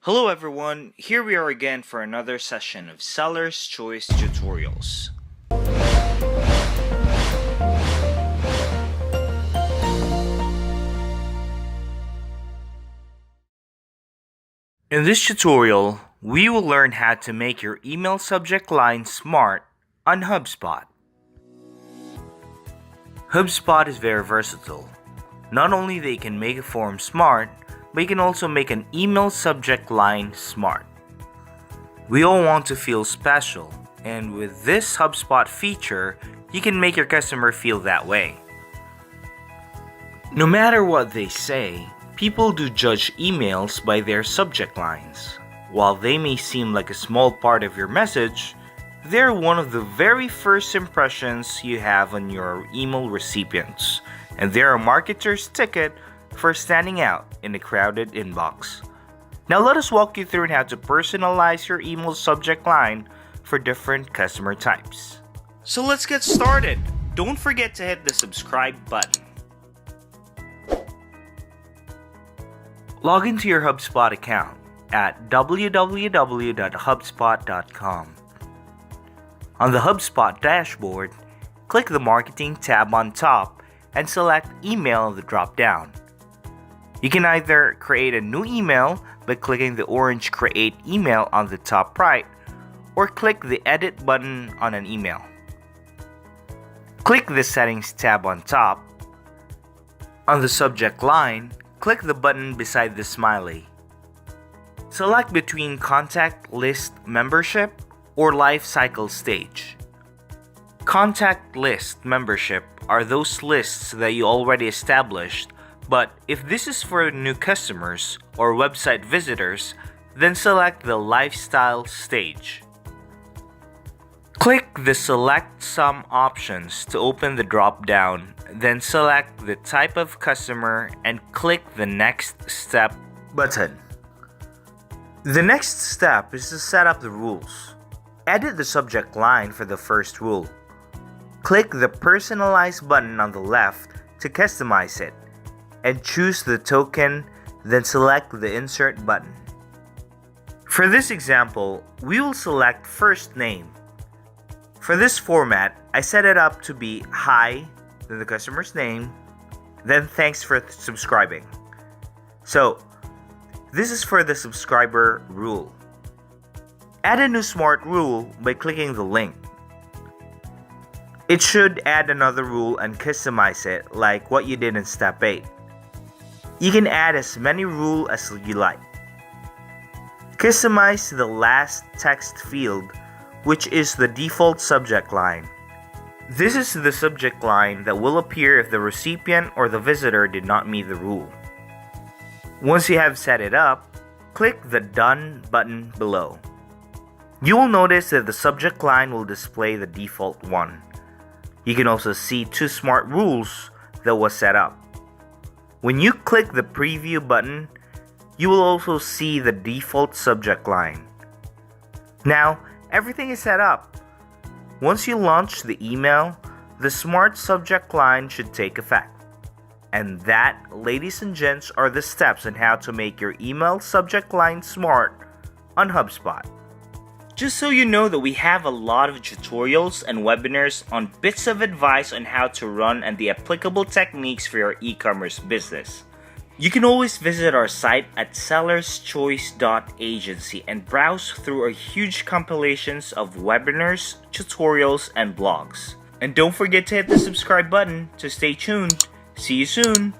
Hello everyone, here we are again for another session of Seller's Choice Tutorials. In this tutorial, we will learn how to make your email subject line smart on HubSpot. HubSpot is very versatile. Not only they can make a form smart, but you can also make an email subject line smart. We all want to feel special, and with this HubSpot feature, you can make your customer feel that way. No matter what they say, people do judge emails by their subject lines. While they may seem like a small part of your message, they're one of the very first impressions you have on your email recipients, and they're a marketer's ticket for standing out in a crowded inbox. Now let us walk you through how to personalize your email subject line for different customer types. So let's get started. Don't forget to hit the subscribe button. Log into your HubSpot account at www.hubspot.com. On the HubSpot dashboard, click the Marketing tab on top and select Email in the drop-down. You can either create a new email by clicking the orange Create Email on the top right, or click the Edit button on an email. Click the Settings tab on top. On the subject line, click the button beside the smiley. Select between Contact List Membership or Life Cycle Stage. Contact List Membership are those lists that you already established, but if this is for new customers or website visitors, then select the Lifestyle stage. Click the Select Some options to open the drop-down, then select the type of customer and click the Next Step button. The next step is to set up the rules. Edit the subject line for the first rule. Click the Personalize button on the left to customize it, and choose the token, then select the Insert button. For this example, we will select first name. For this format, I set it up to be hi, then the customer's name, then thanks for subscribing. So, this is for the subscriber rule. Add a new smart rule by clicking the link. It should add another rule and customize it like what you did in step 8. You can add as many rules as you like. Customize the last text field, which is the default subject line. This is the subject line that will appear if the recipient or the visitor did not meet the rule. Once you have set it up, click the Done button below. You will notice that the subject line will display the default one. You can also see two smart rules that was set up. When you click the Preview button, you will also see the default subject line. Now, everything is set up. Once you launch the email, the smart subject line should take effect. And that, ladies and gents, are the steps on how to make your email subject line smart on HubSpot. Just so you know that we have a lot of tutorials and webinars on bits of advice on how to run and the applicable techniques for your e-commerce business. You can always visit our site at sellerschoice.agency and browse through our huge compilations of webinars, tutorials, and blogs. And don't forget to hit the subscribe button to stay tuned. See you soon!